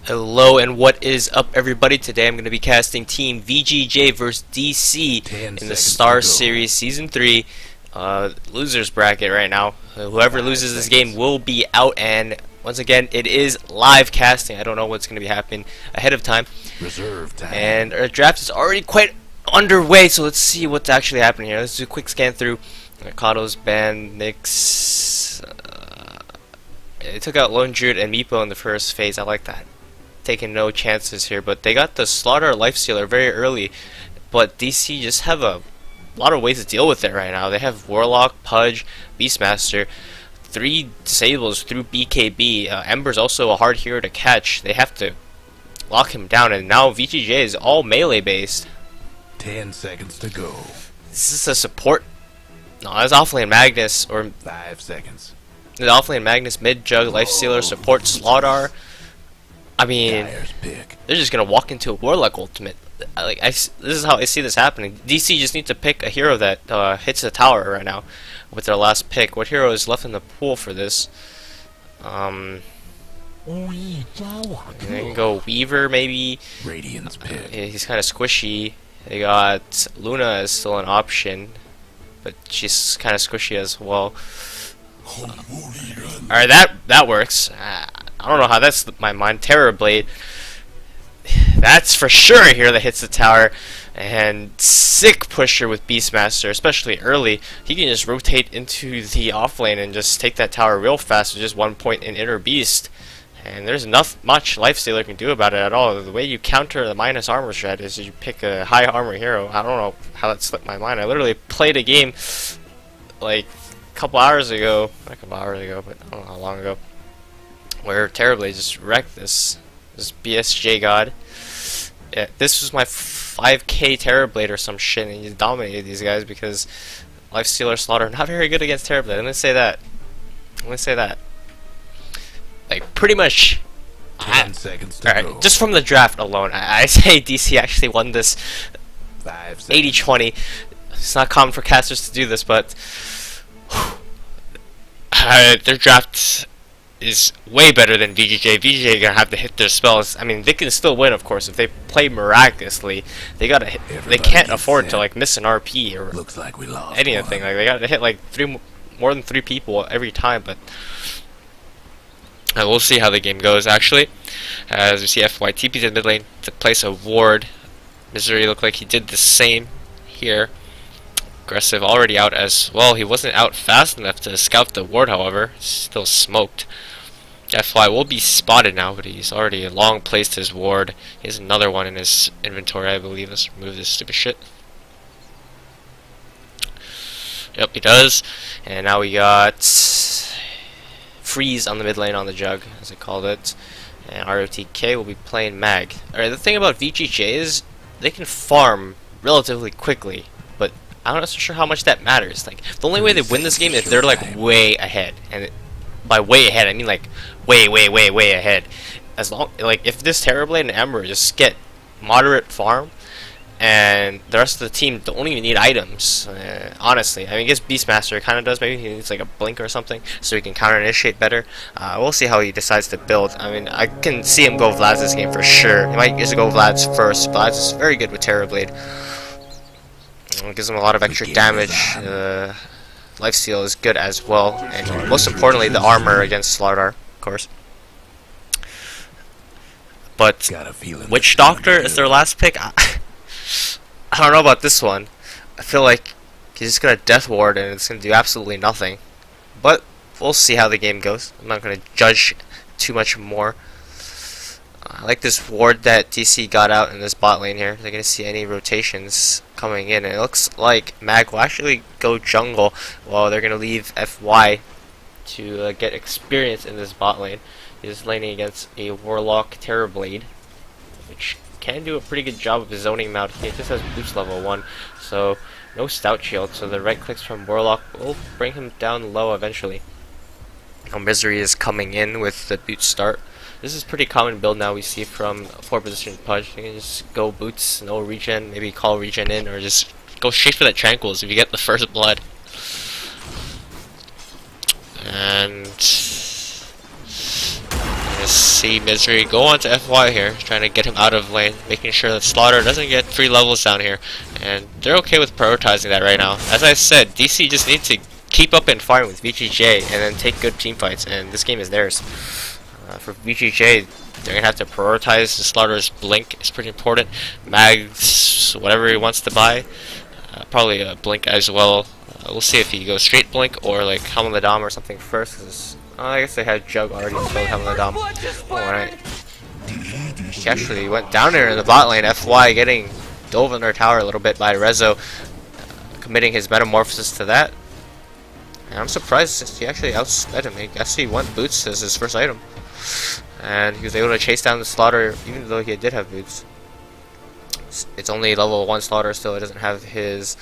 Hello and what is up, everybody? Today I'm going to be casting Team VG.J versus DC in the Star Series Season 3 losers bracket right now. Whoever loses this game will be out, and once again it is live casting. I don't know what's going to be happening ahead of time. Reserve time. And our draft is already quite underway, so let's see what's actually happening here. Let's do a quick scan through. Mikado's banned, Nyx. They took out Lone Druid and Meepo in the first phase. I like that. Taking no chances here, but they got the Slaughter Lifestealer very early, but DC just have a lot of ways to deal with it right now. They have Warlock, Pudge, Beastmaster, 3 disables through BKB. Ember's also a hard hero to catch. They have to lock him down, and now VG.J is all melee based. 10 seconds to go. This is a support. No, that's Offlane Magnus, or 5 seconds. There's Offlane Magnus, mid Jug, Lifestealer, support Slaughter. I mean, they're just gonna walk into a Warlock ultimate. This is how I see this happening. DC just need to pick a hero that hits the tower right now with their last pick. What hero is left in the pool for this? They can go Weaver maybe. Radiant's pick. He's kind of squishy. They got Luna is still an option, but she's kind of squishy as well. Alright, that works. I don't know how that's my mind. Terrorblade. That's for sure a hero that hits the tower. And sick pusher with Beastmaster, especially early. He can just rotate into the off lane and just take that tower real fast with just 1 point in Inner Beast. And there's much Lifestealer can do about it at all. The way you counter the minus armor strat is you pick a high armor hero. I don't know how that slipped my mind. I literally played a game like a couple hours ago. Not a couple hours ago, but I don't know how long ago, where Terrorblade just wrecked this BSJ god. Yeah, this was my 5k Terrorblade or some shit, and he just dominated these guys because Lifestealer Slaughter not very good against Terrorblade. I'm gonna say that. Like, pretty much. 10 seconds to go. Just from the draft alone, I say DC actually won this 80-20. It's not common for casters to do this, but their draft is way better than VG.J. VG.J gonna have to hit their spells. I mean, they can still win, of course, if they play miraculously. They gotta hit. They can't afford to like miss an RP or looks like we lost anything. Like, they gotta hit like more than 3 people every time. But we'll see how the game goes. Actually, as we see, FY TP's in mid lane to place a ward. Misery looked like he did the same here. Aggressive already out as well. He wasn't out fast enough to scout the ward, however. Still smoked. FY will be spotted now, but he's already long placed his ward. He has another one in his inventory, I believe. Let's remove this stupid shit. Yep, he does. And now we got Freeze on the mid lane on the Jug, as I called it. And ROTK will be playing Mag. Alright, the thing about VG.J is they can farm relatively quickly, but I'm not so sure how much that matters. Like, the only way they win this game is if they're like way ahead, and by way ahead I mean like way ahead. As long, like, if this Terrorblade and Ember just get moderate farm, and the rest of the team don't even need items. Honestly, I mean, I guess Beastmaster kind of does. Maybe he needs like a blink or something so he can counter initiate better. We'll see how he decides to build. I mean, I can see him go Vlad's this game for sure. He might just go Vlad's first. Vlad's is very good with Terrorblade. It gives him a lot of extra damage. Lifesteal is good as well, and most importantly, the armor against Slaughter, of course. But Witch Doctor is their last pick. I don't know about this one. I feel like he's just gonna Death Ward and it's gonna do absolutely nothing. But we'll see how the game goes. I'm not gonna judge too much more. I like this ward that DC got out in this bot lane here. They're gonna see any rotations coming in, and it looks like Mag will actually go jungle while they're gonna leave FY to get experience in this bot lane. He's laning against a Warlock Terrorblade, which can do a pretty good job of zoning him out. He just has boost level 1, so no stout shield, so the right clicks from Warlock will bring him down low eventually. Now Misery is coming in with the boot start. This is pretty common build now we see from 4 position Pudge. You can just go boots, no regen, maybe call regen in, or just go straight for that Tranquils if you get the first blood. And gonna see Misery go on to FY here, trying to get him out of lane, making sure that Slaughter doesn't get 3 levels down here. And they're okay with prioritizing that right now. As I said, DC just need to keep up in farming with VG.J and then take good team fights, and this game is theirs. For VG.J, they're gonna have to prioritize the Slaughter's Blink. It's pretty important. Mags, whatever he wants to buy, probably a Blink as well. We'll see if he goes straight Blink or like Helm of the Dom or something first. Cause, I guess they had Jug already killed Helm of the Dom. Alright. He actually went down there in the bot lane. FY getting dove in their tower a little bit by Rezo, committing his metamorphosis to that. And I'm surprised he actually outsped him. I guess he went boots as his first item. And he was able to chase down the Slaughter even though he did have boots. It's only level 1 Slaughter still. It doesn't have his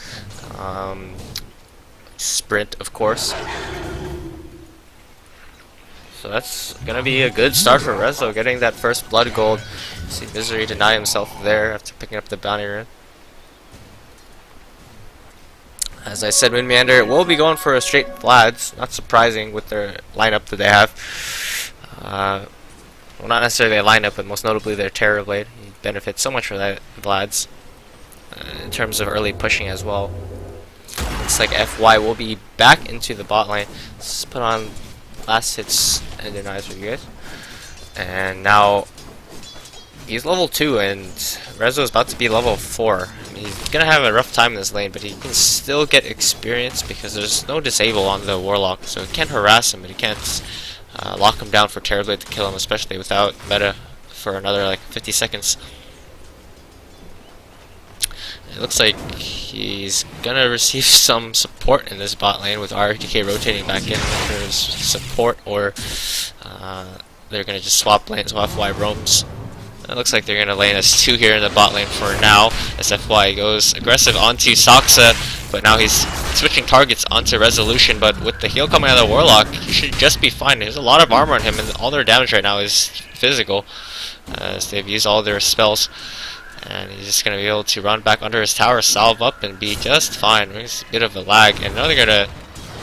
sprint, of course. So that's gonna be a good start for Rezo, getting that first blood gold. See Misery deny himself there after picking up the bounty rune. As I said, Moonmeander will be going for a straight Vlads. Not surprising with their lineup that they have. Well, not necessarily a lineup, but most notably their Terrorblade. He benefits so much from that Vlads in terms of early pushing as well. Looks like FY will be back into the bot lane. Let's put on last hits and denies for you guys. And now he's level 2 and Rezo is about to be level 4. I mean, he's gonna have a rough time in this lane, but he can still get experience because there's no disable on the Warlock, so he can't harass him, but he can't lock him down for Terrorblade to kill him, especially without meta for another like 50 seconds. It looks like he's gonna receive some support in this bot lane with RTK rotating back in for his support, or they're gonna just swap lanes while FY roams. It looks like they're gonna lane us 2 here in the bot lane for now, as FY goes aggressive onto Soxa, but now he's switching targets onto Resolution, but with the heal coming out of the Warlock, he should just be fine. There's a lot of armor on him, and all their damage right now is physical, as they've used all their spells. And he's just going to be able to run back under his tower, salve up, and be just fine. There's a bit of a lag, and now they're going to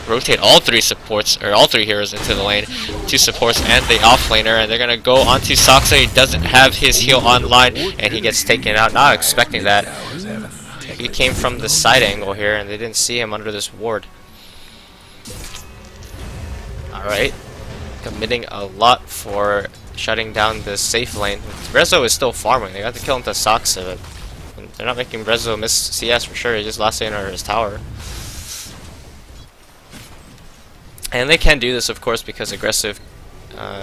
rotate all 3 supports, or all 3 heroes into the lane. 2 supports and the offlaner, and they're going to go onto Soxa. He doesn't have his heal online, and he gets taken out. Not expecting that. He came from the side angle here, and they didn't see him under this ward. Alright. Committing a lot for shutting down the safe lane. Rezo is still farming. They got to kill him to Soxa, but they're not making Rezo miss CS for sure. He just last in under his tower. And they can do this, of course, because aggressive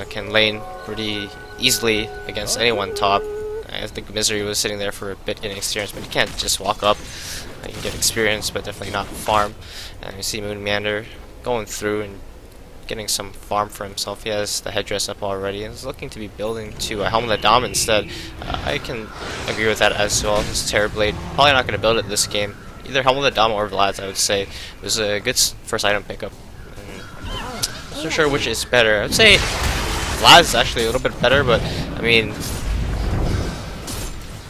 can lane pretty easily against anyone top. I think Misery was sitting there for a bit getting experience, but he can't just walk up. He can get experience, but definitely not farm. And you see Moonmeander going through and getting some farm for himself. He has the headdress up already and is looking to be building to a Helm of the Dom instead. I can agree with that as well. His Terrorblade, probably not going to build it this game. Either Helm of the Dom or Vlads, I would say. It was a good first item pickup. Not so sure which is better. I would say Vlads is actually a little bit better, but I mean,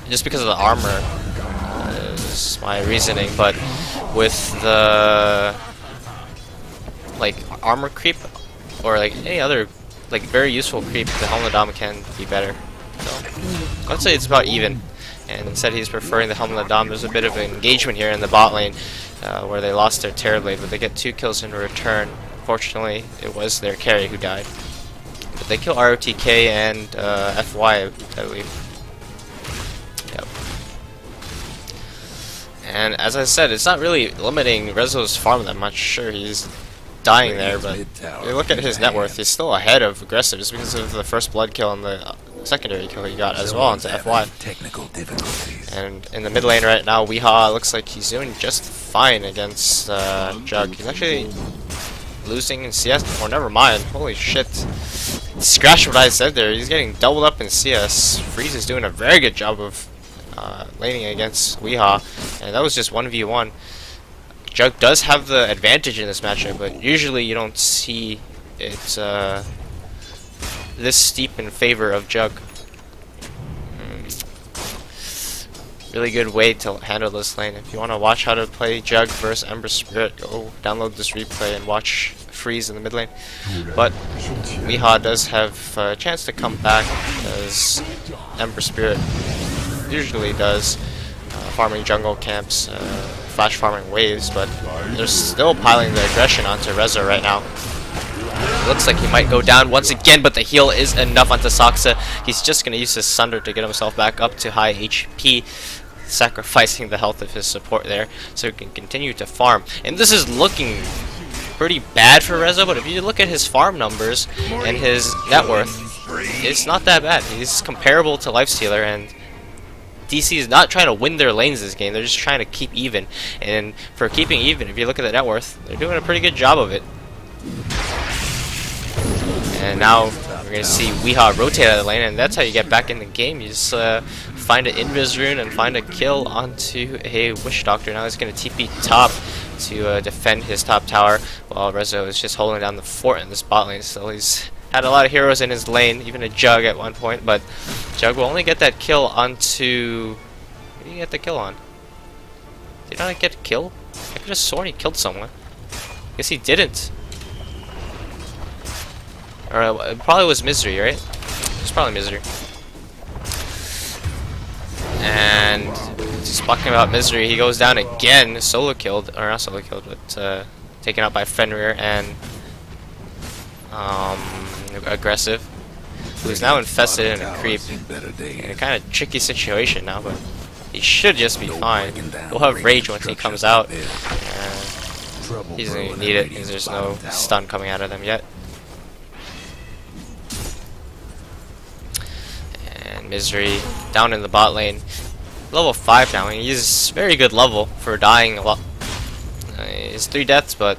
just because of the armor is my reasoning. But with the like armor creep or like any other like very useful creep, the Helm of the Dom can be better. So I'd say it's about even. And instead he's preferring the Helm of the Dom. There's a bit of an engagement here in the bot lane where they lost their Terrorblade, but they get 2 kills in return. Unfortunately, it was their carry who died. But they kill ROTK and FY, I believe. Yep. And as I said, it's not really limiting Rezo's farm that much. Sure, he's dying there, but you look at his net worth, he's still ahead of aggressive just because of the first blood kill and the secondary kill he got as well into FY. And in the mid lane right now, Weehaw looks like he's doing just fine against Jug. He's actually losing in CS, or never mind, holy shit. Scratch what I said there, he's getting doubled up in CS. Freeze is doing a very good job of laning against Weehaw, and that was just 1v1. Jug does have the advantage in this matchup, but usually you don't see it this steep in favor of Jug. Really good way to handle this lane. If you want to watch how to play Jug versus Ember Spirit, go download this replay and watch freeze in the mid lane. But VG.J does have a chance to come back, as Ember Spirit usually does, farming jungle camps, flash farming waves, but they're still piling the aggression onto Rezo right now. Looks like he might go down once again, but the heal is enough onto Saksa. He's just going to use his Sunder to get himself back up to high HP, sacrificing the health of his support there, so he can continue to farm. And this is looking pretty bad for Rezo, but if you look at his farm numbers and his net worth, it's not that bad. He's comparable to Lifestealer, and DC is not trying to win their lanes this game, they're just trying to keep even. And for keeping even, if you look at the net worth, they're doing a pretty good job of it. And now we're going to see VG.J rotate out of the lane, and that's how you get back in the game. You just find an Invis rune and find a kill onto a Wish Doctor. Now he's going to TP top to defend his top tower, while Rezo is just holding down the fort in this bot lane. So he's had a lot of heroes in his lane, even a Jug at one point, but Jug will only get that kill onto... What did he get the kill on? Did he not get a kill? I could have sworn he killed someone. Guess he didn't. Or it probably was Misery, right? It's probably Misery. And just talking about Misery, he goes down again, solo killed, or not solo killed, but taken out by Fenrir and Aggressive, who's now infested in a creep in a kind of tricky situation now, but he should just be fine. We'll have Rage once he comes out, and he doesn't even need it because there's no stun coming out of them yet. Misery down in the bot lane, level 5 now, and he's very good level for dying a lot. He's 3 deaths, but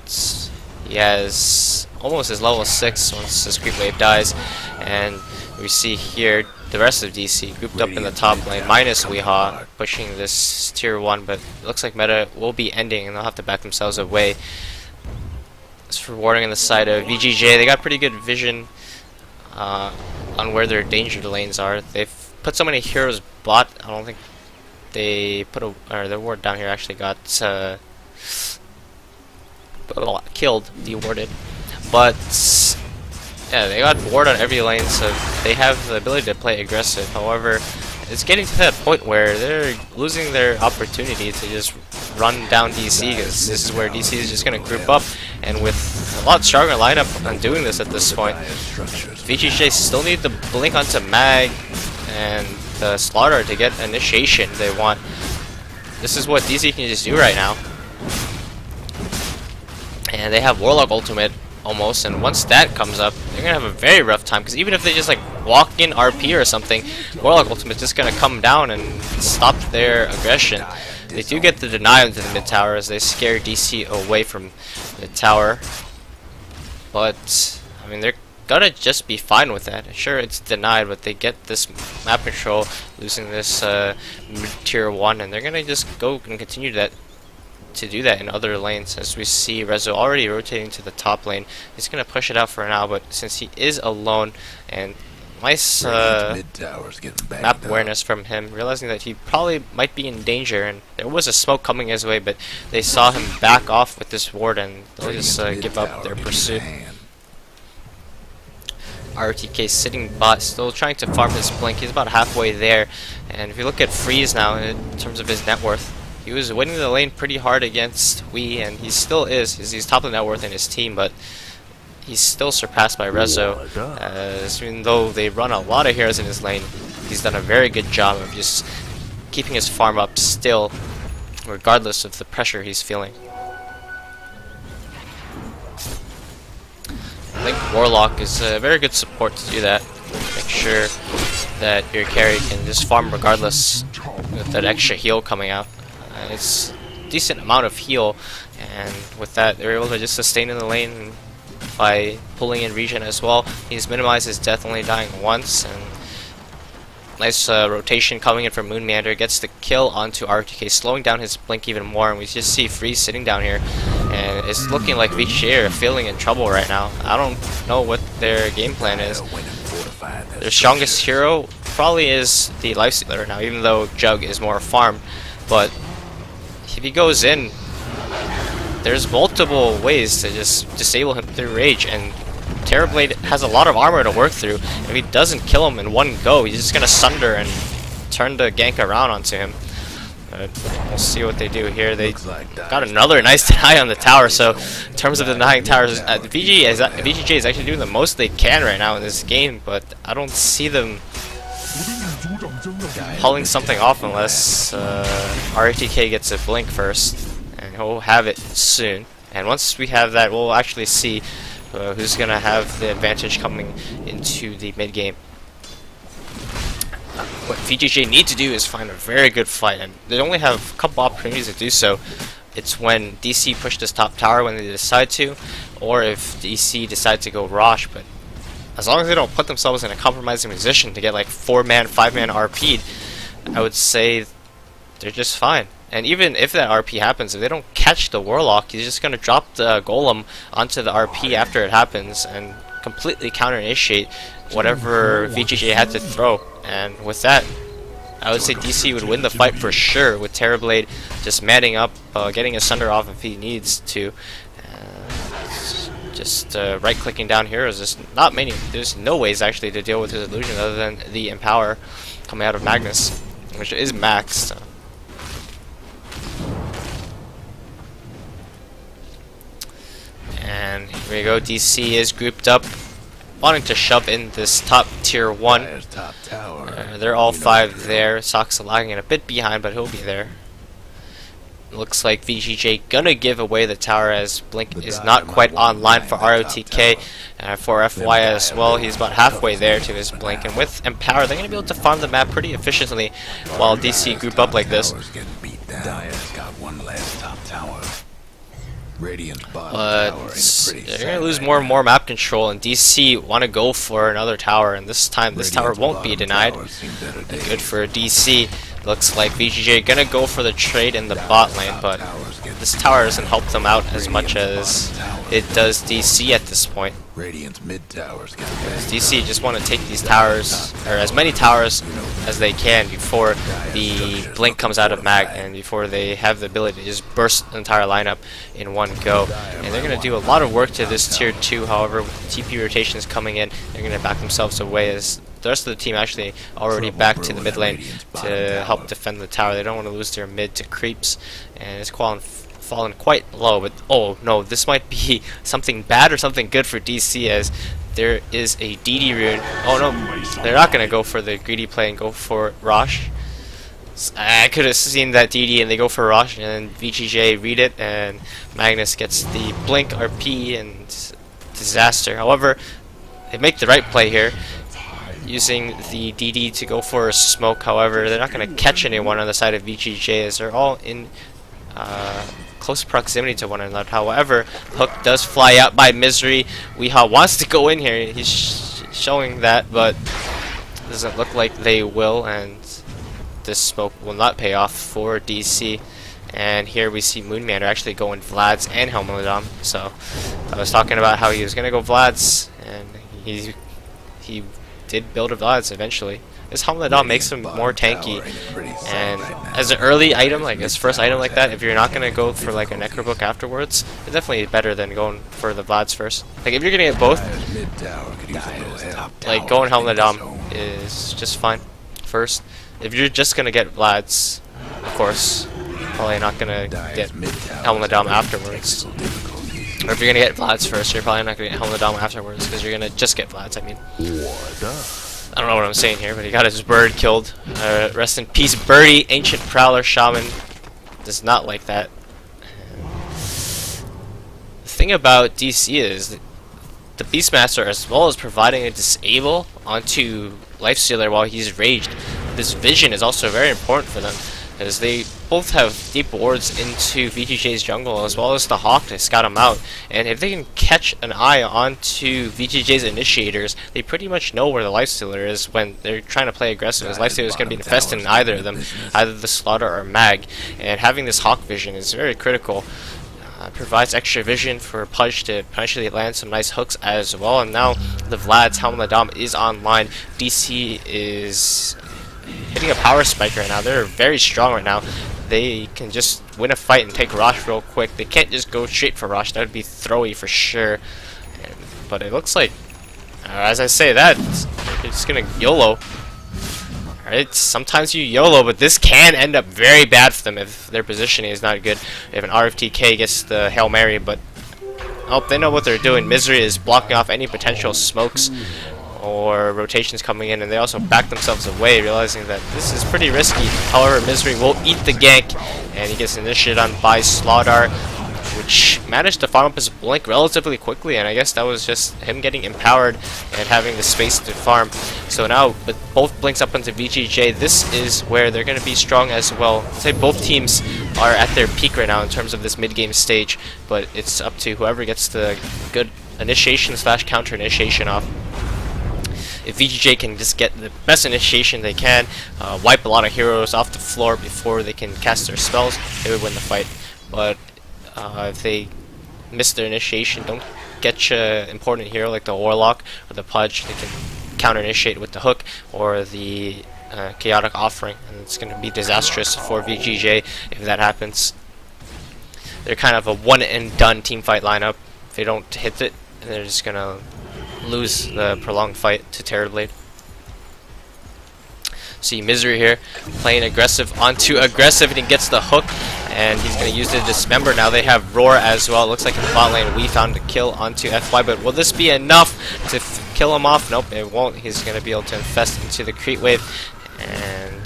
he has almost his level 6 once his creep wave dies. And we see here the rest of DC grouped up in the top lane, minus VG.J pushing this tier 1, but it looks like meta will be ending and they'll have to back themselves away. As for warding on the side of VG.J, they got pretty good vision on where their danger lanes are. They've put so many heroes bot, I don't think they put a, or their ward down here actually got killed, dewarded. But yeah, they got ward on every lane, so they have the ability to play aggressive. However, it's getting to that point where they're losing their opportunity to just run down DC, because this is where DC is just going to group up, and with a lot stronger lineup on doing this at this point, VG.J still need to blink onto Mag and the Slaughter to get initiation they want. This is what DC can just do right now. And they have Warlock ultimate almost, and once that comes up, they're gonna have a very rough time, because even if they just like walk in RP or something, Warlock ultimate is just gonna come down and stop their aggression. They do get the deny into the mid tower as they scare DC away from the tower, but I mean they're gonna just be fine with that. Sure, it's denied, but they get this map control, losing this tier 1, and they're gonna just go and continue to do that in other lanes. As we see Rezo already rotating to the top lane, he's gonna push it out for now, but since he is alone, and nice map awareness from him, realizing that he probably might be in danger, and there was a smoke coming his way, but they saw him back off with this ward and they'll just give up their pursuit. RTK sitting bot, still trying to farm his blink. He's about halfway there, and if you look at Freeze now in terms of his net worth, he was winning the lane pretty hard against Wii, and he still is. He's top of net worth in his team, but he's still surpassed by Rezo, as even though they run a lot of heroes in his lane, he's done a very good job of just keeping his farm up still, regardless of the pressure he's feeling. I think Warlock is a very good support to do that. Make sure that your carry can just farm regardless with that extra heal coming out. It's a decent amount of heal, and with that they're able to just sustain in the lane by pulling in regen as well. He's minimized his death, only dying once, and nice rotation coming in from Moon Meander, gets the kill onto RTK, slowing down his blink even more, and we just see Freeze sitting down here, and it's looking like VG.J are feeling in trouble right now. I don't know what their game plan is. Their strongest hero probably is the Lifestealer now, even though Jug is more farm, but if he goes in, there's multiple ways to just disable him through rage, and Terrorblade has a lot of armor to work through. If he doesn't kill him in one go, he's just gonna sunder and turn the gank around onto him. We'll see what they do here. They got another nice deny on the tower, so in terms of denying towers, VG.J is actually doing the most they can right now in this game, but I don't see them pulling something off unless RATK gets a blink first, and he'll have it soon. And once we have that, we'll actually see who's going to have the advantage coming into the mid game. What VG.J need to do is find a very good fight, and they only have a couple opportunities to do so. It's when DC push this top tower when they decide to, or if DC decide to go Rosh. But as long as they don't put themselves in a compromising position to get like 4-man, 5-man RP'd, I would say they're just fine. And even if that RP happens, if they don't catch the Warlock, he's just going to drop the Golem onto the RP after it happens and completely counter-initiate whatever VG.J had to throw. And with that, I would say DC would win the fight for sure, with Terrorblade just manning up, getting a Sunder off if he needs to. Just right-clicking down here is just not many. There's no ways actually to deal with his illusion other than the Empower coming out of Magnus, which is maxed. And here we go. DC is grouped up, wanting to shove in this top tier 1. They're all 5 there. Sox lagging a bit behind, but he'll be there. Looks like VG.J gonna give away the tower as Blink is not quite online for ROTK. For FY as well, he's about halfway there to his Blink, and with Empower they're gonna be able to farm the map pretty efficiently while DC group up like this. But they're going to lose more and more map control, and DC want to go for another tower, and this time this tower won't be denied. Good for DC. Looks like VG.J going to go for the trade in the bot lane, but this tower doesn't help them out as much as it does DC at this point. DC just want to take these towers, or as many towers as they can before the Blink comes out of Mag, and before they have the ability to just burst the entire lineup in one go. And they're going to do a lot of work to this tier 2, however, with TP rotations coming in, they're going to back themselves away as the rest of the team actually already back to the mid lane to help defend the tower. They don't want to lose their mid to creeps, and it's fallen quite low. But oh no, this might be something bad or something good for DC, as there is a DD rune. Oh no, they're not going to go for the greedy play and go for Rosh. I could have seen that DD and they go for Rosh, and then VG.J read it and Magnus gets the Blink RP and disaster. However, they make the right play here, using the DD to go for a smoke. However, they're not going to catch anyone on the side of VG.J as they're all in close proximity to one another. However, Hook does fly out by Misery. Weehaw wants to go in here. He's showing that, but doesn't look like they will, and this smoke will not pay off for DC. And here we see Moonmander actually going Vlad's and Helmledam. So I was talking about how he was going to go Vlad's, and he did build a Vlad's eventually. This Helmledam makes him more tanky, and as an early item, like his first item like that, if you're not going to go for like a Necrobook afterwards, it's definitely better than going for the Vlad's first. Like if you're going to get both, like going Helmledam is just fine first. If you're just going to get Vlad's, of course, probably not going to get Helmledam afterwards. Or if you're going to get Vlad's first, you're probably not going to get Helmledam afterwards, because you're going to just get Vlad's, I mean. I don't know what I'm saying here, but he got his bird killed. Rest in peace, Birdie. Ancient Prowler Shaman does not like that. The thing about DC is that the Beastmaster, as well as providing a disable onto Lifestealer while he's raged, this vision is also very important for them, as they both have deep wards into VG.J's jungle as well as the Hawk to scout him out. And if they can catch an eye onto VG.J's initiators, they pretty much know where the Lifestealer is when they're trying to play aggressive, as Lifestealer is going to be infested in either of them, either the Slaughter or Mag. And having this Hawk vision is very critical. Provides extra vision for Pudge to potentially land some nice hooks as well. And now the Vlad's Helmledam is online. DC is hitting a power spike right now. They're very strong right now. they can just win a fight and take Rosh real quick. They can't just go straight for Rosh. That would be throwy for sure. But it looks like, as I say that, they're just gonna YOLO. Alright, sometimes you YOLO, but this can end up very bad for them if their positioning is not good. If an RFTK gets the Hail Mary, but oh, they know what they're doing. Misery is blocking off any potential smokes or rotations coming in, and they also back themselves away, realizing that this is pretty risky. However, Misery will eat the gank, and he gets initiated on by Slaughdar, which managed to farm up his blink relatively quickly, and I guess that was just him getting empowered and having the space to farm. So now, with both blinks up onto VG.J, this is where they're going to be strong as well. I'd say both teams are at their peak right now in terms of this mid-game stage, but it's up to whoever gets the good initiation / counter initiation off. If VG.J can just get the best initiation they can, wipe a lot of heroes off the floor before they can cast their spells, they would win the fight. But if they miss their initiation, don't get an important hero like the Warlock or the Pudge, they can counter initiate with the Hook or the Chaotic Offering, and it's going to be disastrous for VG.J if that happens. They're kind of a one and done teamfight lineup. If they don't hit it, they're just going to lose the prolonged fight to Terrorblade. See Misery here playing aggressive onto aggressive, and he gets the hook, and he's going to use the Dismember. Now they have Roar as well. It looks like in the bot lane we found a kill onto FY, but will this be enough to kill him off? Nope, it won't. He's going to be able to infest into the Creep Wave and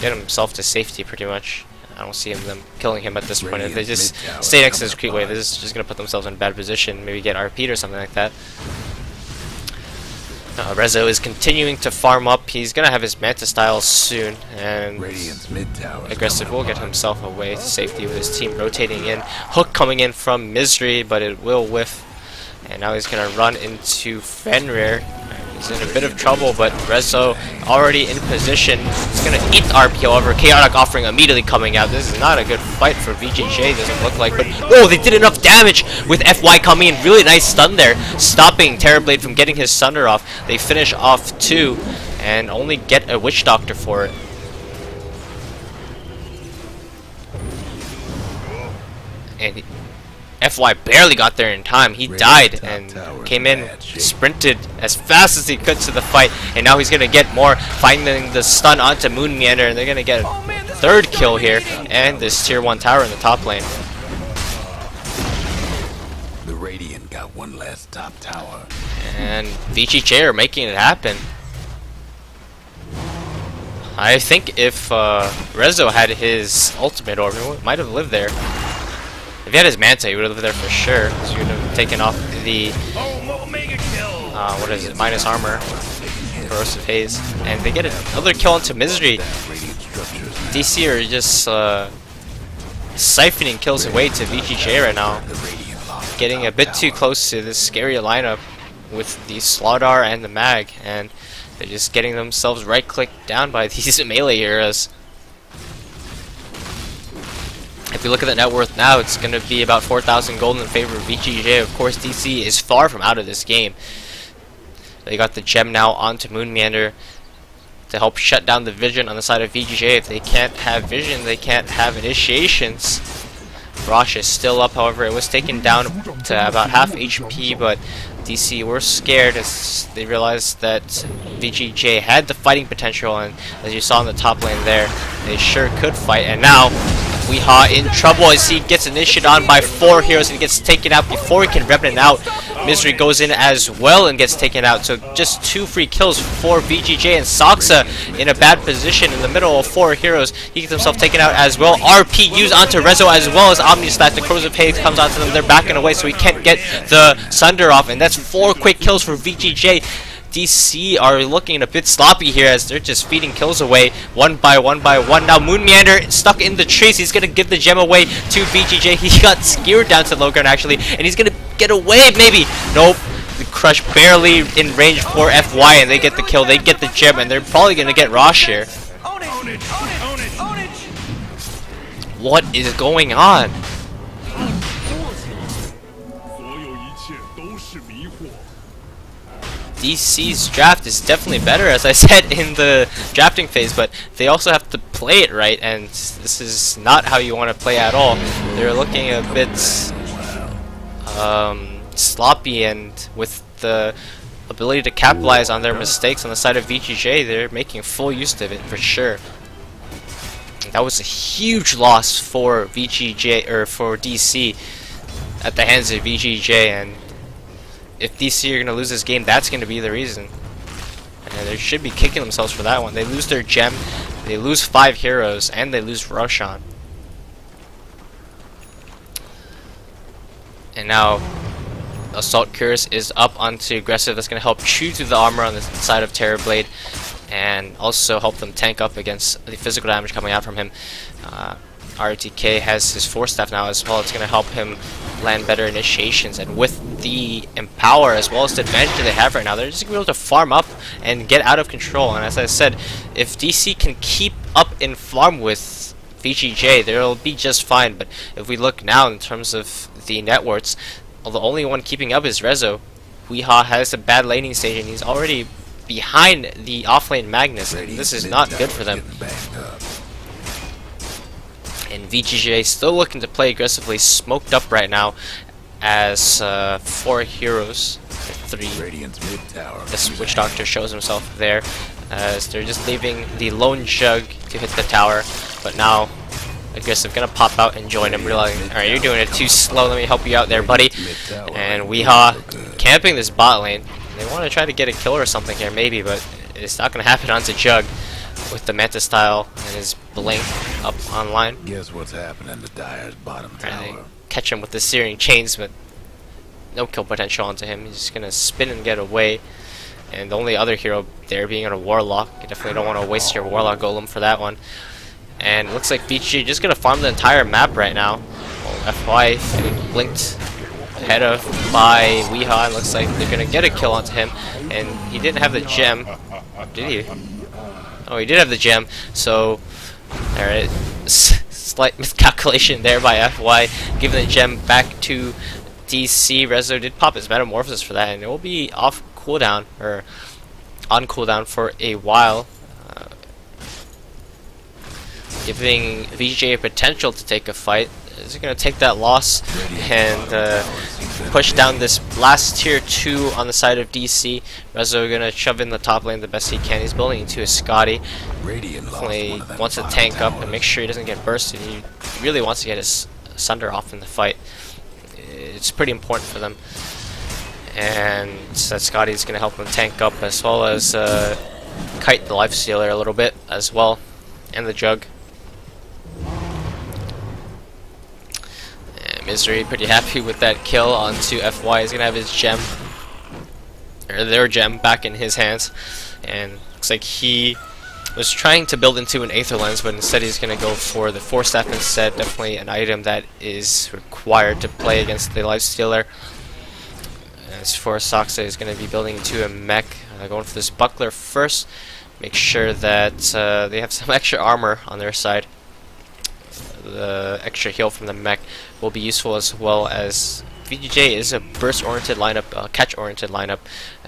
get himself to safety pretty much. I don't see them killing him at this point. If they just stay next to this Creep Wave, they're just going to put themselves in a bad position, maybe get RP'd or something like that. Rezo is continuing to farm up. He's going to have his Manta Style soon, and Aggressive will get himself away to safety with his team rotating in. Hook coming in from Misery, but it will whiff. And now he's going to run into Fenrir. He's in a bit of trouble, but Rezo already in position. He's going to eat the RP, however. Chaotic Offering immediately coming out. This is not a good fight for VG.J, doesn't look like, but oh, they did enough damage with FY coming in. Really nice stun there, stopping Terrorblade from getting his Sunder off. They finish off 2 and only get a Witch Doctor for it. And FY barely got there in time. He died and came in, sprinted as fast as he could to the fight, and now he's going to get more, finding the stun onto Moon Meander, and they're going to get a third kill here, and this tier 1 tower in the top lane. The Radiant got one last top tower. And VG.J are making it happen. I think if Rezo had his ultimate, or he might have lived there. If he had his Manta, he would have lived there for sure. So he would have taken off the what is it? Minus armor, corrosive haze, and they get another kill into Misery. DC are just siphoning kills away to VG.J right now, getting a bit too close to this scary lineup with the Slaughdar and the Mag, and they're just getting themselves right-clicked down by these melee heroes. If you look at the net worth now, it's going to be about 4,000 gold in favor of VG.J. Of course, DC is far from out of this game. They got the gem now onto Moon Meander to help shut down the vision on the side of VG.J. If they can't have vision, they can't have initiations. Rosh is still up, however, it was taken down to about half HP, but DC were scared as they realized that VG.J had the fighting potential, and as you saw in the top lane there, they sure could fight. And now Weehaw in trouble as he gets initiated on by 4 heroes and he gets taken out before he can Revenant out. Misery goes in as well and gets taken out, so just 2 free kills for VG.J, and Soxa in a bad position in the middle of 4 heroes. He gets himself taken out as well. RP used onto Rezo as well as Omnistat. The Corrosive Haze comes onto them. They're backing away so he can't get the Sunder off, and that's 4 quick kills for VG.J. DC are looking a bit sloppy here as they're just feeding kills away one by one by one. Now Moon Meander stuck in the trees. He's going to give the gem away to VG.J. He got skewered down to low ground actually, and he's going to get away maybe. Nope. The Crush barely in range for FY, and they get the kill. They get the gem, and they're probably going to get Rosh here. What is going on? DC's draft is definitely better, as I said in the drafting phase, but they also have to play it right, and this is not how you want to play at all. They're looking a bit sloppy, and with the ability to capitalize on their mistakes on the side of VG.J, they're making full use of it for sure. That was a huge loss for VG.J, or for DC, at the hands of VG.J, and if DC are going to lose this game, that's going to be the reason. And they should be kicking themselves for that one. They lose their gem, they lose 5 heroes, and they lose Roshan. And now Assault Curse is up onto Aggressive. That's going to help chew through the armor on the side of Terrorblade, and also help them tank up against the physical damage coming out from him. ROTK has his Force Staff now as well. It's going to help him land better initiations, and with the Empower as well as the advantage that they have right now, they're just going to be able to farm up and get out of control. And as I said, if DC can keep up in farm with VG.J, they'll be just fine. But if we look now in terms of the networks, the only one keeping up is Rezo. Weehaw has a bad laning stage, and he's already behind the offlane Magnus, and this is not good for them. And VG.J still looking to play aggressively, smoked up right now as 4 heroes, 3. The Witch Doctor shows himself there, as they're just leaving the lone Jug to hit the tower. But now Aggressive gonna pop out and join him, realizing, alright, you're doing it too slow, let me help you out there, buddy. And Weehaw camping this bot lane. They want to try to get a kill or something here, maybe, but it's not gonna happen onto Jug with the Manta style and his blink up online. Guess what's happening to Dyer's bottom tower? Catch him with the Searing Chains, but no kill potential onto him. He's just gonna spin and get away. And the only other hero there being on a Warlock. You definitely don't want to waste your Warlock Golem for that one. And it looks like VG just gonna farm the entire map right now. Well, FY getting blinked ahead of by Weehaw. It looks like they're gonna get a kill onto him, and he didn't have the gem, did he? Oh, he did have the gem, so alright, slight miscalculation there by FY, giving the gem back to DC. Rezo did pop his Metamorphosis for that, and it will be off cooldown, or on cooldown for a while, giving VJ a potential to take a fight. Is he going to take that loss and push down this last tier 2 on the side of DC? Rezo going to shove in the top lane the best he can. He's building into a Scotty. Definitely wants to tank up and make sure he doesn't get bursted. He really wants to get his Sunder off in the fight. It's pretty important for them. And that Scotty's going to help him tank up, as well as kite the Lifestealer a little bit as well, and the Jug. Misery pretty happy with that kill onto FY. He's gonna have his gem, or their gem, back in his hands, and looks like he was trying to build into an Aether Lens, but instead he's gonna go for the Force Staff instead. Definitely an item that is required to play against the Lifestealer. As for Soxa, he's gonna be building into a mech, going for this Buckler first. Make sure that they have some extra armor on their side. The extra heal from the mech will be useful, as well as VG.J is a burst-oriented lineup, catch-oriented lineup.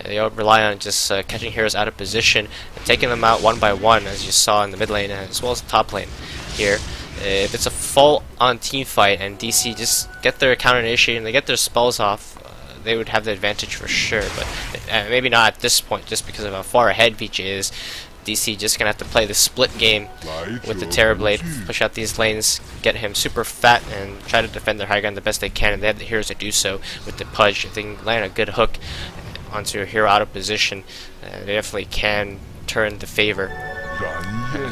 They all rely on just catching heroes out of position and taking them out one by one, as you saw in the mid lane as well as the top lane here. If it's a full-on team fight and DC just get their counter initiated and they get their spells off, they would have the advantage for sure. But maybe not at this point, just because of how far ahead VG is. DC just gonna have to play the split game with the Terrorblade, push out these lanes, get him super fat, and try to defend their high ground the best they can. And they have the heroes to do so with the Pudge. If they can land a good hook onto a hero out of position, they definitely can turn the favor,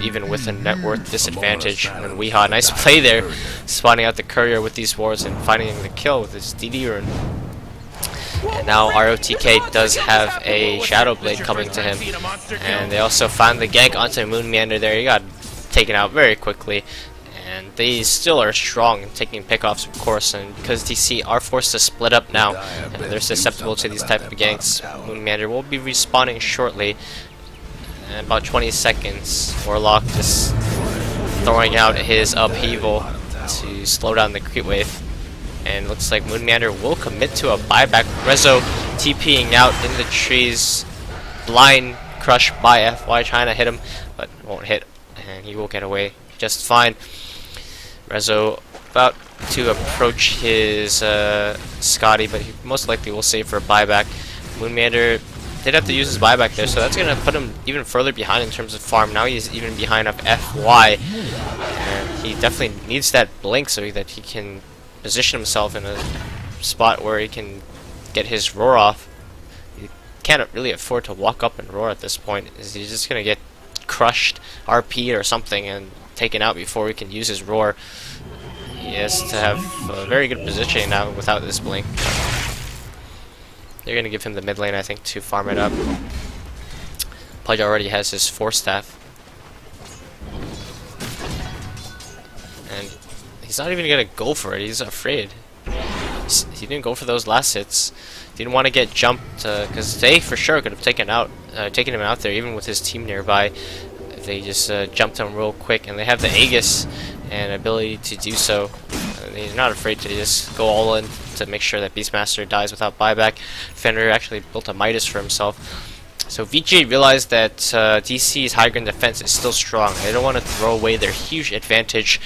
even with a net worth disadvantage. And Weehaw, nice play there, spawning out the courier with these wards and finding the kill with his DD rune. And now ROTK does have a Shadow Blade coming to him, and they also found the gank onto Moon Meander there. He got taken out very quickly, and they still are strong in taking pickoffs, of course, and because DC are forced to split up now, and they're susceptible to these type of ganks. Moon Meander will be respawning shortly, in about 20 seconds. Warlock just throwing out his Upheaval to slow down the creep wave. And looks like Moon Meander will commit to a buyback. Rezo TPing out in the trees. Blind crush by FY, trying to hit him, but won't hit and he will get away just fine. Rezo about to approach his Scotty, but he most likely will save for a buyback. Moonmander did have to use his buyback there, so that's going to put him even further behind in terms of farm. Now he's even behind of FY, and he definitely needs that blink so that he can position himself in a spot where he can get his roar off. He can't really afford to walk up and roar at this point. He's just going to get crushed, RP or something, and taken out before he can use his roar. He has to have a very good positioning now without this blink. They're going to give him the mid lane, I think, to farm it up. Pudge already has his 4-staff. And he's not even going to go for it. He's afraid. He didn't go for those last hits. Didn't want to get jumped, because they for sure could have taken him out there, even with his team nearby. If they just jumped him real quick, and they have the Aegis and ability to do so. He's not afraid to just go all in to make sure that Beastmaster dies without buyback. Fenrir actually built a Midas for himself. So VG realized that DC's high ground defense is still strong. They don't want to throw away their huge advantage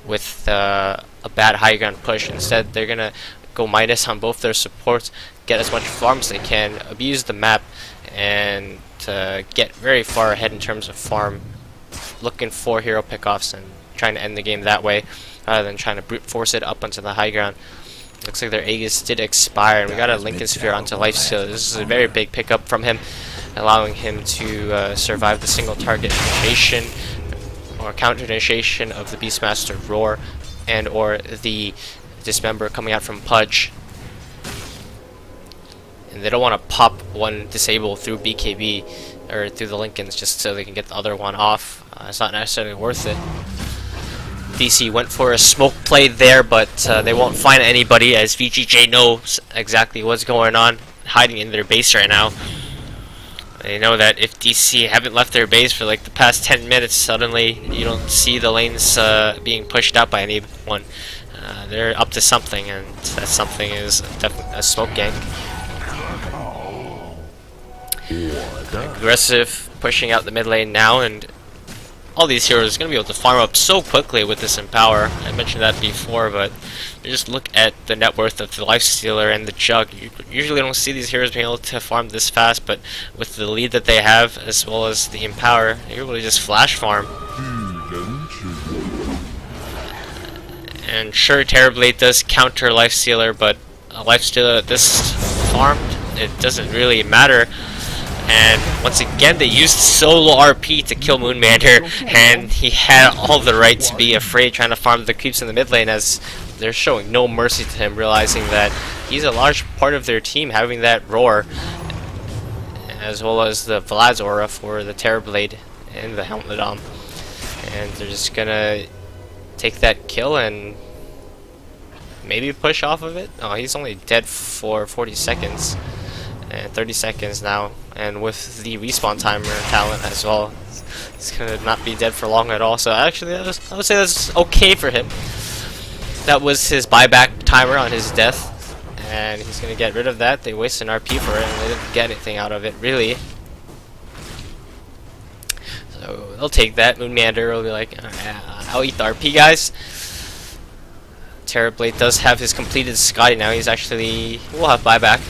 with a bad high ground push. Instead, they're going to go Midas on both their supports, get as much farm as they can, abuse the map, and get very far ahead in terms of farm, looking for hero pickoffs and trying to end the game that way, rather than trying to brute force it up onto the high ground. Looks like their Aegis did expire, and we got a Lincoln Sphere onto Lifesteal. This is a very big pickup from him, allowing him to survive the single target initiation or counter initiation of the Beastmaster Roar and or the Dismember coming out from Pudge. And they don't want to pop one disable through BKB or through the Lincolns just so they can get the other one off. It's not necessarily worth it. DC went for a smoke play there, but they won't find anybody as VG.J knows exactly what's going on, hiding in their base right now. They know that if DC haven't left their base for like the past 10 minutes, suddenly you don't see the lanes being pushed out by anyone. They're up to something, and that something is definitely a smoke gank. Aggressive, pushing out the mid lane now, and all these heroes are going to be able to farm up so quickly with this Empower. I mentioned that before, but you just look at the net worth of the Lifestealer and the Jug. You usually don't see these heroes being able to farm this fast, but with the lead that they have, as well as the Empower, you're able to just flash farm. And sure, Terrorblade does counter Lifestealer, but a Lifestealer this farmed, it doesn't really matter. And once again, they used solo RP to kill Moonmander, and he had all the right to be afraid trying to farm the creeps in the mid lane, as they're showing no mercy to him, realizing that he's a large part of their team having that roar, as well as the Vlad's aura for the Terrorblade and the Helmet Dom. And they're just gonna take that kill and maybe push off of it. Oh, he's only dead for 40 seconds. And 30 seconds now, and with the respawn timer talent as well, he's gonna not be dead for long at all. So actually, I would say that's okay for him. That was his buyback timer on his death, and he's gonna get rid of that. They wasted an RP for it, and they didn't get anything out of it really. So they'll take that. Moonmander will be like, I'll eat the RP, guys. Terrorblade does have his completed Scotty now. He's actually will have buyback.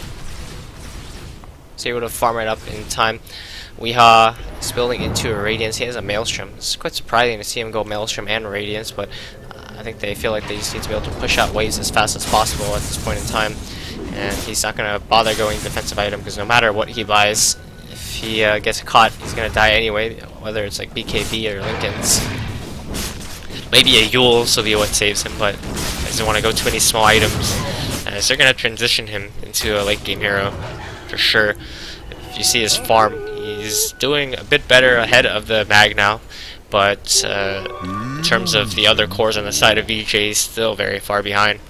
So able to farm it up in time. Weehaw is building into a Radiance. He has a Maelstrom. It's quite surprising to see him go Maelstrom and Radiance, but I think they feel like they just need to be able to push out waves as fast as possible at this point in time. And he's not going to bother going defensive item, because no matter what he buys, if he gets caught, he's going to die anyway, whether it's like BKB or Lincoln's. Maybe a Yule will be what saves him, but he doesn't want to go too many small items. So they're going to transition him into a late game hero. For sure. If you see his farm, he's doing a bit better ahead of the mag now, but in terms of the other cores on the side of VJ, he's still very far behind.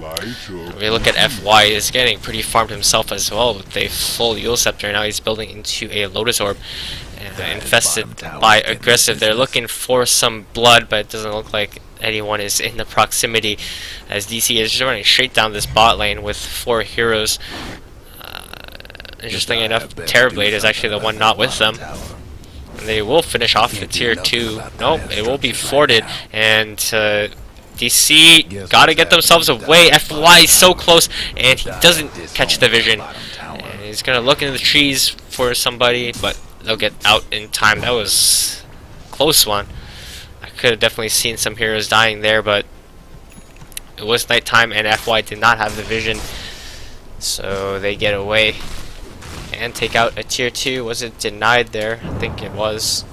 If we look at FY, he's getting pretty farmed himself as well with a full Yule Scepter. Now he's building into a Lotus Orb, infested by aggressive. They're looking for some blood, but it doesn't look like anyone is in the proximity, as DC is just running straight down this bot lane with 4 heroes. Interesting enough, Terrorblade is actually the one not with them. And they will finish off the tier 2. Nope, it will be forwarded. And DC gotta get themselves away. FY is so close, and he doesn't catch the vision. And he's gonna look into the trees for somebody, but they'll get out in time. That was a close one. I could have definitely seen some heroes dying there, but it was nighttime, and FY did not have the vision. So they get away and take out a tier 2. Was it denied there? I think it was.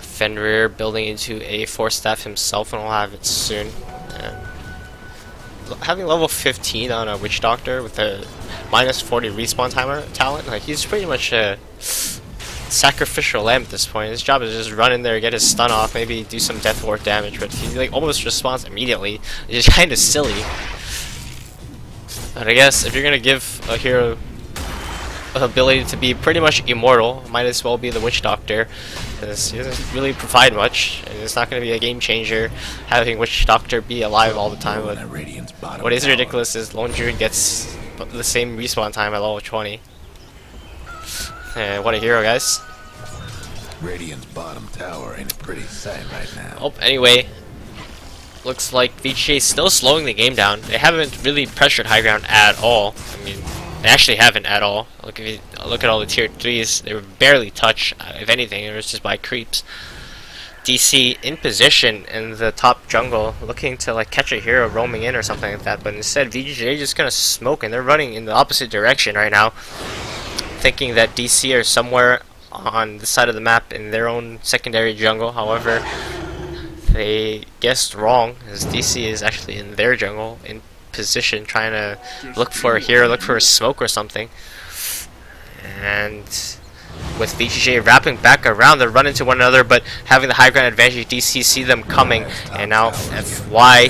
Fenrir building into a 4-staff himself, and we'll have it soon. And having level 15 on a Witch Doctor with a minus 40 respawn timer talent, like, he's pretty much a sacrificial lamb at this point. His job is just run in there, get his stun off, maybe do some death ward damage, but he like almost responds immediately. It's kind of silly. But I guess if you're gonna give a hero the ability to be pretty much immortal, might as well be the Witch Doctor, because he doesn't really provide much, and it's not going to be a game changer having Witch Doctor be alive all the time. But what is ridiculous is Lone Druid gets the same respawn time at level 20. And what a hero, guys. Radiant's bottom tower ain't a pretty sight right now. Oh, anyway, looks like VG.J is still slowing the game down. They haven't really pressured high ground at all. I mean, they actually haven't at all. Look at all the tier 3s. They were barely touched. If anything, it was just by creeps. DC in position in the top jungle, looking to like catch a hero roaming in or something like that. But instead, VG.J just gonna smoke, and they're running in the opposite direction right now, thinking that DC are somewhere on this side of the map in their own secondary jungle. However, they guessed wrong, as DC is actually in their jungle in position, trying to look for a hero, look for a smoke or something. And with VG.J wrapping back around, they run into one another, but having the high ground advantage, DC see them coming, and now FY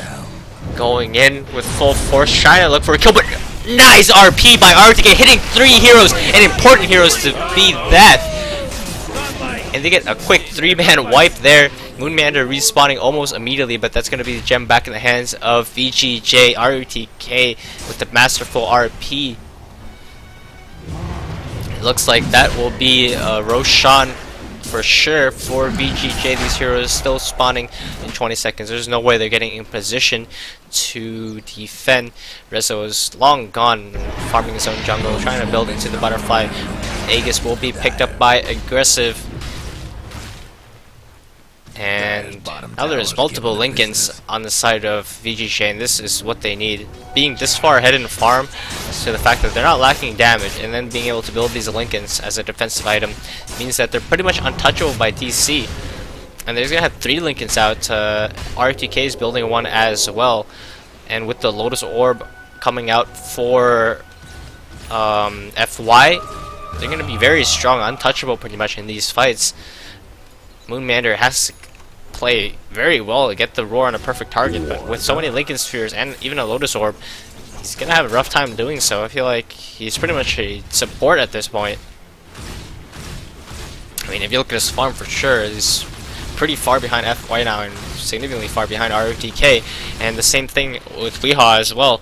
going in with full force, trying to look for a kill, but nice RP by RTK, hitting 3 heroes, and important heroes to be that. And they get a quick 3-man wipe there. Moonmander respawning almost immediately, but that's going to be the gem back in the hands of VG.J. RTK with the masterful RP. It looks like that will be Roshan for sure for VG.J. These heroes still spawning in 20 seconds. There's no way they're getting in position to defend. Rezo is long gone, farming his own jungle, trying to build into the butterfly. Aegis will be picked up by Aggressive. And now there's multiple Lincolns on the side of VG.J, and this is what they need. Being this far ahead in the farm, to the fact that they're not lacking damage, and then being able to build these Lincolns as a defensive item means that they're pretty much untouchable by DC. And they're gonna have 3 Lincolns out. RTK is building one as well, and with the Lotus Orb coming out for FY, they're gonna be very strong, untouchable pretty much in these fights. Moonmander has to play very well to get the roar on a perfect target, but with so many Lincoln Spheres and even a Lotus Orb, he's gonna have a rough time doing so. I feel like he's pretty much a support at this point. I mean, if you look at his farm, for sure, he's pretty far behind FY now, and significantly far behind RTK. And the same thing with Weehaw as well.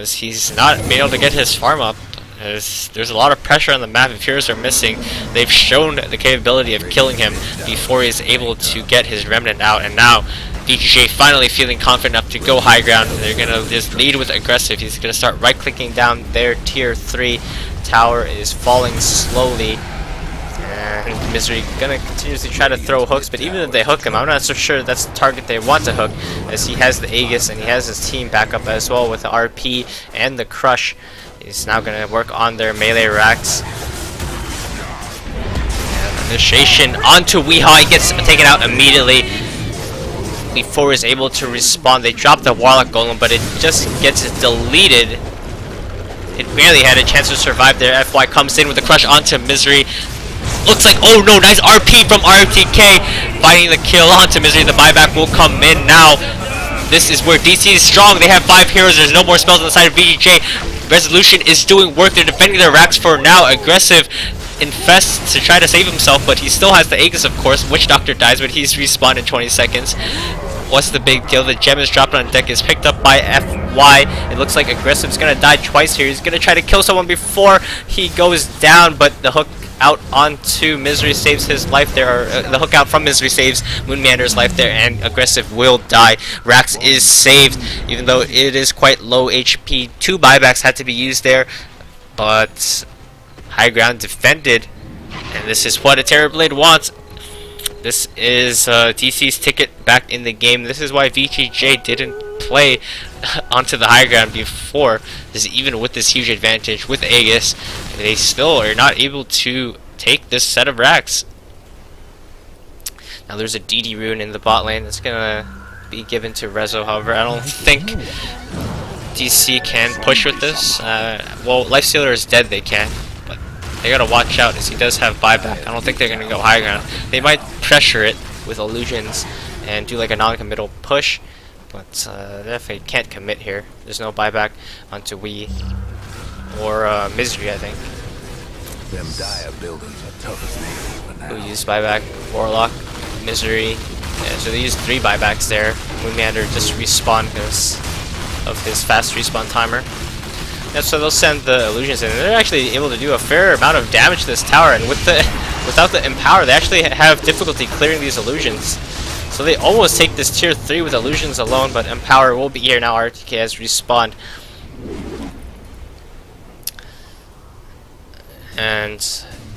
He's not been able to get his farm up. There's a lot of pressure on the map. If heroes are missing, they've shown the capability of killing him before he's able to get his remnant out. And now VG.J finally feeling confident enough to go high ground. They're gonna just lead with Aggressive. He's gonna start right clicking down their tier 3 tower. Is falling slowly, and Misery gonna continuously try to throw hooks, but even if they hook him, I'm not so sure that's the target they want to hook, as he has the Aegis and he has his team back up as well with the RP and the Crush. He's now going to work on their melee racks. And initiation onto Weehaw. He gets taken out immediately before he's able to respawn. They drop the Warlock Golem, but it just gets deleted. It barely had a chance to survive there. FY comes in with the Crush onto Misery. Looks like, oh no, nice RP from RTK. Finding the kill onto Misery. The buyback will come in now. This is where DC is strong. They have 5 heroes. There's no more spells on the side of VG.J. Resolution is doing work. They're defending their racks for now. Aggressive infests to try to save himself, but he still has the Aegis, of course. Witch Doctor dies, but he's respawned in 20 seconds. What's the big deal? The gem is dropped on deck, is picked up by why. It looks like Aggressive's gonna die twice here. He's gonna try to kill someone before he goes down, but the hook out onto Misery saves his life there, or the hook out from Misery saves Moonmeander's life there, and Aggressive will die. Rax is saved, even though it is quite low HP. 2 buybacks had to be used there, but high ground defended, and this is what a Terrorblade wants. This is DC's ticket back in the game. This is why VG.J didn't play onto the high ground before. This is even with this huge advantage with Aegis, they still are not able to take this set of racks. Now there's a DD rune in the bot lane that's gonna be given to Rezo. However, I don't think DC can push with this. Well, Lifestealer is dead, they can, but they gotta watch out as he does have buyback. I don't think they're gonna go high ground. They might pressure it with illusions and do like a non-committal push, but definitely can't commit here. There's no buyback onto Wii or Misery, I think. Them dire buildings are tough as nails. Who used buyback? Warlock, Misery. Yeah, so they used 3 buybacks there. Moonmeander just respawned because of his fast respawn timer. And so they'll send the illusions in, and they're actually able to do a fair amount of damage to this tower, and with without the Empower, they actually have difficulty clearing these illusions. So they almost take this tier 3 with illusions alone, but Empower will be here now. RTK has respawned. And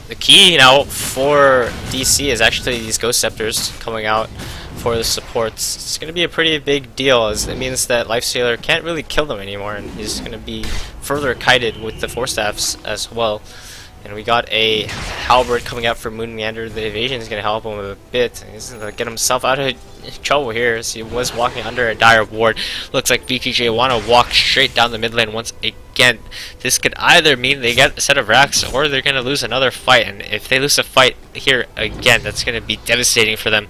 the key now for DC is actually these Ghost Scepters coming out for the supports. It's going to be a pretty big deal, as it means that Lifestealer can't really kill them anymore, and he's going to be further kited with the Force Staffs as well. And we got a Halberd coming out for Moonmeander. The evasion is going to help him a bit. He's going to get himself out of trouble here, as he was walking under a dire ward. Looks like VG.J want to walk straight down the mid lane once again. This could either mean they get a set of racks, or they're going to lose another fight. And if they lose a fight here again, that's going to be devastating for them.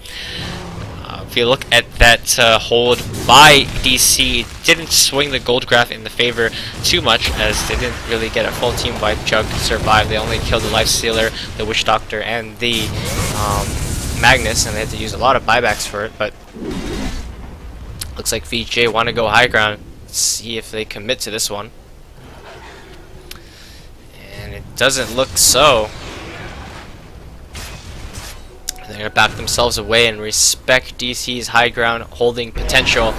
If you look at that hold by DC, didn't swing the gold graph in the favor too much, as they didn't really get a full team wipe. Jug survived. They only killed the Lifestealer, the Witch Doctor, and the Magnus, and they had to use a lot of buybacks for it. But looks like VJ want to go high ground. Let's see if they commit to this one, and it doesn't look so. They're going to back themselves away and respect DC's high ground holding potential.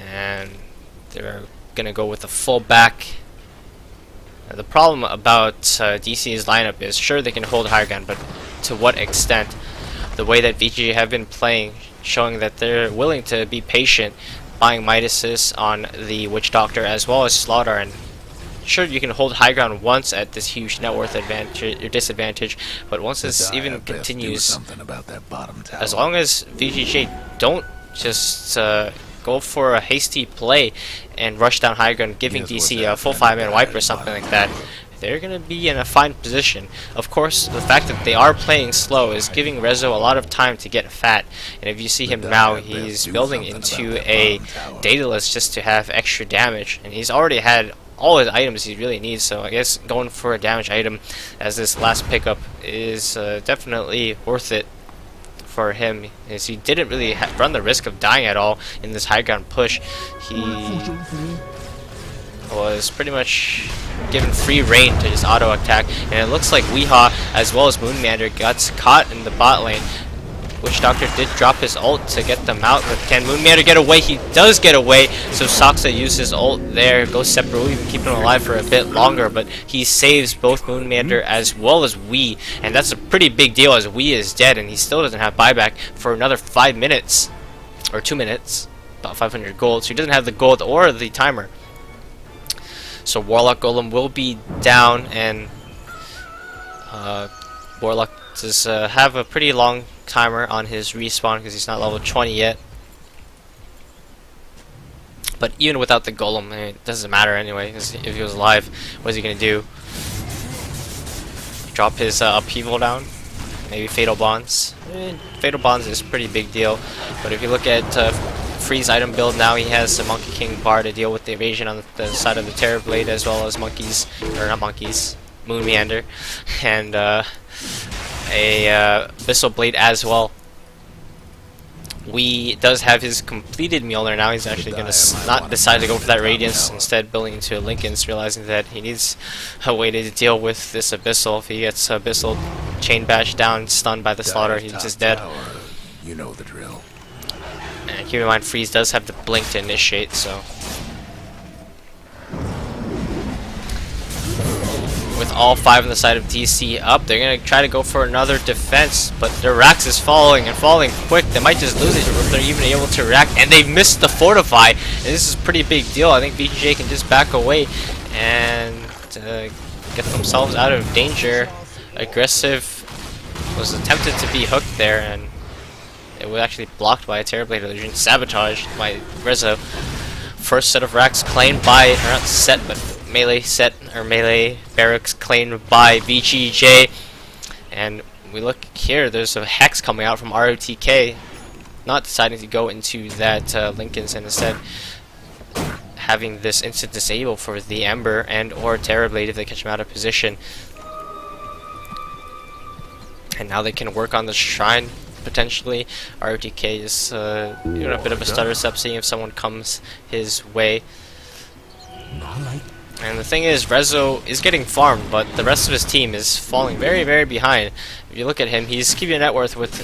And they're going to go with a full back. Now, the problem about DC's lineup is, sure, they can hold high ground, but to what extent? The way that VG have been playing, showing that they're willing to be patient, buying Midases on the Witch Doctor as well as Slaughter, and sure, you can hold high ground once at this huge net worth advantage or disadvantage, but once this even continues, as long as VG.J don't just go for a hasty play and rush down high ground, giving DC a full 5-man wipe or something like that, they're going to be in a fine position. Of course, the fact that they are playing slow is giving Rezo a lot of time to get fat, and if you see him now, he's building into a Daedalus just to have extra damage, and he's already had all his items he really needs, so I guess going for a damage item as this last pickup is definitely worth it for him, as he didn't really run the risk of dying at all in this high ground push. He was pretty much given free reign to just auto attack, and it looks like Weehaw as well as Moonmeander got caught in the bot lane. Witch Doctor did drop his ult to get them out, but can Moonmeander get away? He does get away, so Soxa used his ult there. Ghost Scepter will even keep him alive for a bit longer, but he saves both Moonmeander as well as Wii, and that's a pretty big deal, as Wii is dead, and he still doesn't have buyback for another 5 minutes, or 2 minutes, about 500 gold, so he doesn't have the gold or the timer. So Warlock Golem will be down, and Warlock does have a pretty long timer on his respawn because he's not level 20 yet. But even without the golem, I mean, it doesn't matter anyway, because if he was alive, what is he going to do? Drop his upheaval down? Maybe Fatal Bonds? Fatal Bonds is a pretty big deal, but if you look at Freeze item build now, he has the Monkey King bar to deal with the evasion on the side of the Terrorblade, as well as monkeys, or not monkeys, Moonmeander, and a Abyssal Blade as well. We does have his completed Mjolnir now. He's actually going to not decide to go for that Radiance, instead building into Lincoln's, realizing that he needs a way to deal with this Abyssal. If he gets Abyssal chain bash down, stunned by the Slaughter, he's just dead. You know the drill. And keep in mind, Freeze does have the blink to initiate, so... With all 5 on the side of DC up, they're going to try to go for another defense, but their Rax is falling, and falling quick. They might just lose it if they're even able to react, and they missed the Fortify, and this is a pretty big deal. I think VG.J can just back away and get themselves out of danger. Aggressive was attempted to be hooked there, and it was actually blocked by a Terrorblade illusion, sabotaged by Rezo. First set of racks claimed by, or not set, but melee set, or melee barracks claimed by VG.J. And we look here, there's a Hex coming out from ROTK, not deciding to go into that Lincoln's, and instead having this instant disable for the Ember and or Terrorblade if they catch him out of position. And now they can work on the Shrine potentially. ROTK is doing a bit of a stutter step, seeing if someone comes his way. And the thing is, Rezo is getting farmed, but the rest of his team is falling very, very behind. If you look at him, he's keeping a net worth with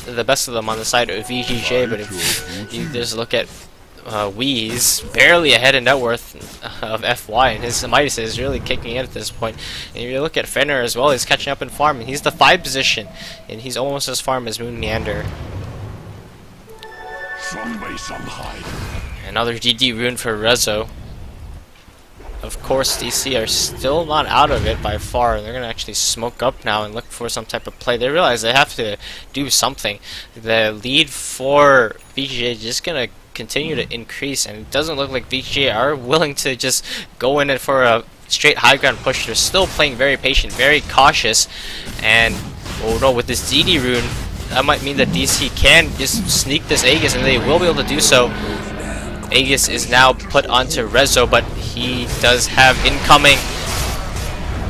the best of them on the side of VG.J, but if you just look at Wii, he's barely ahead in net worth of FY, and his Midas is really kicking in at this point. And if you look at Fenner as well, he's catching up in farm, and he's the 5 position, and he's almost as farm as Moon Meander. Another GD rune for Rezo. Of course, DC are still not out of it by far. They're going to actually smoke up now and look for some type of play. They realize they have to do something. The lead for VG.J is just going to continue to increase, and it doesn't look like VG.J are willing to just go in it for a straight high ground push. They're still playing very patient, very cautious, and oh no, with this DD rune, that might mean that DC can just sneak this Aegis, and they will be able to do so. Aegis is now put onto Rezo, but he does have incoming.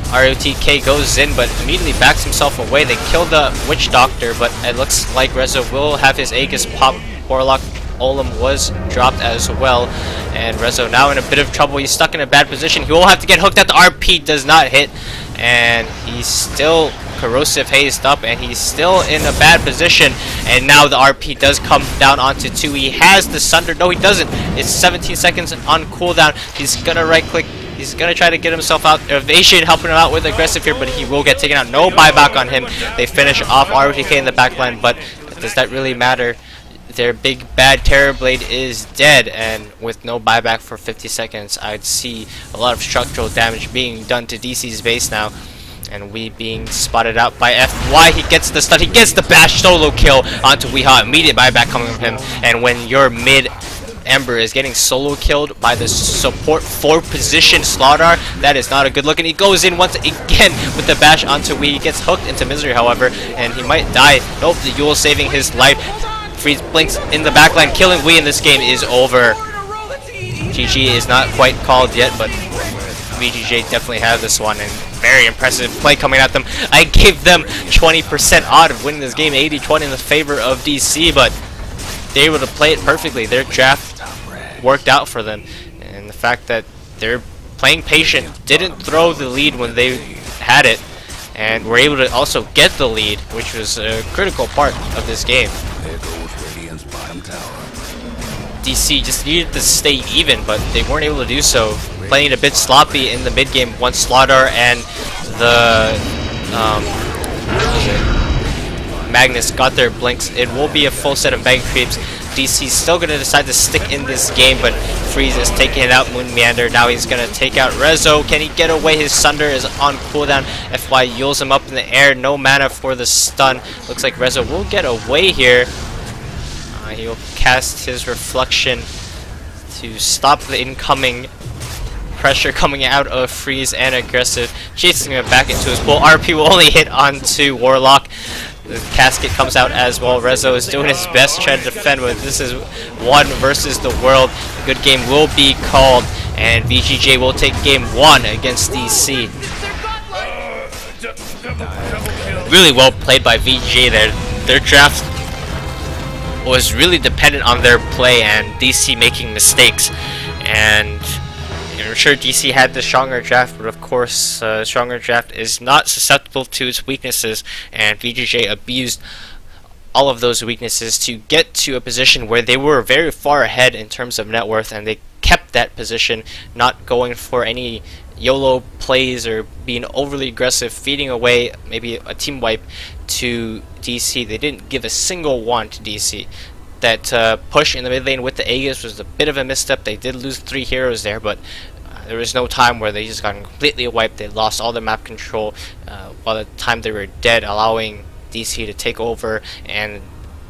ROTK goes in, but immediately backs himself away. They kill the Witch Doctor, but it looks like Rezo will have his Aegis pop. Warlock Olem was dropped as well, and Rezo now in a bit of trouble. He's stuck in a bad position. He will have to get hooked at the RP, does not hit, and he's still corrosive hazed up, and he's still in a bad position. And now the RP does come down onto 2. He has the Sunder. No, he doesn't. It's 17 seconds on cooldown. He's gonna right click. He's gonna try to get himself out. Evasion helping him out with aggressive here, but he will get taken out. No buyback on him. They finish off ROTK in the backline, but does that really matter? Their big bad Terrorblade is dead, and with no buyback for 50 seconds, I'd see a lot of structural damage being done to DC's base now. And we being spotted out by FY. He gets the stun, he gets the bash solo kill onto Weehaw. Immediate buyback coming from him, and when your mid Ember is getting solo killed by the support 4 position Slaughter, that is not a good look. And he goes in once again with the bash onto Wee. He gets hooked into misery, however, and he might die. Nope, the Yule saving his life. Freeze blinks in the backline, killing Wee, and this game is over. GG is not quite called yet, but VG.J definitely have this one, and very impressive play coming at them. I gave them 20% odd of winning this game, 80-20 in the favor of DC, but they were able to play it perfectly. Their draft worked out for them, and the fact that they're playing patient, didn't throw the lead when they had it, and were able to also get the lead, which was a critical part of this game. DC just needed to stay even, but they weren't able to do so. Playing a bit sloppy in the mid game once Slaughter and the Magnus got their blinks. It will be a full set of Mega Creeps. DC's still going to decide to stick in this game, but Freeze is taking it out. Moon Meander, now he's going to take out Rezo. Can he get away? His Sunder is on cooldown. FY yules him up in the air. No mana for the stun. Looks like Rezo will get away here. He will cast his Reflection to stop the incoming pressure coming out of Freeze and Aggressive, chasing him back into his pool. RP will only hit onto Warlock. The casket comes out as well. Rezo is doing his best to try to defend, but this is 1 versus the world. A good game will be called, and VG.J will take game 1 against DC. Really well played by VG.J there. Their draft was really dependent on their play and DC making mistakes. And I'm sure DC had the stronger draft, but of course, stronger draft is not susceptible to its weaknesses, and VG.J abused all of those weaknesses to get to a position where they were very far ahead in terms of net worth, and they kept that position, not going for any YOLO plays or being overly aggressive, feeding away maybe a team wipe to DC. They didn't give a single one to DC. That push in the mid lane with the Aegis was a bit of a misstep. They did lose 3 heroes there, but there was no time where they just got completely wiped. They lost all their map control by the time they were dead, allowing DC to take over and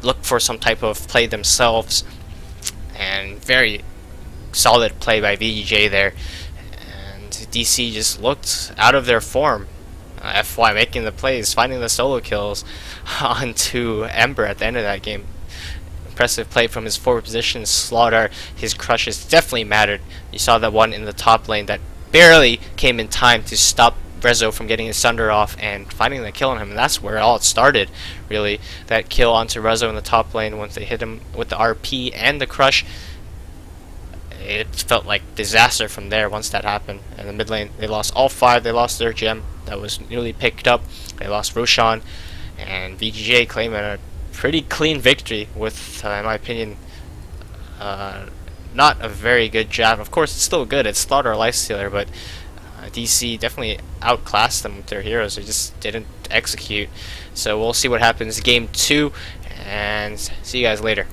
look for some type of play themselves. And very solid play by VG.J there. And DC just looked out of their form. FY making the plays, finding the solo kills onto Ember at the end of that game. Impressive play from his forward position. Slaughter, his crushes definitely mattered. You saw that one in the top lane that barely came in time to stop Rezo from getting his thunder off and finding the kill on him, and that's where all it started, really. That kill onto Rezo in the top lane, once they hit him with the RP and the crush, it felt like disaster from there once that happened. And the mid lane, they lost all 5, they lost their gem that was newly picked up, they lost Roshan, and VG.J claiming a pretty clean victory with, in my opinion, not a very good job. Of course, it's still good, it's Slaughter or Lifestealer, but DC definitely outclassed them with their heroes. They just didn't execute. So we'll see what happens game 2, and see you guys later.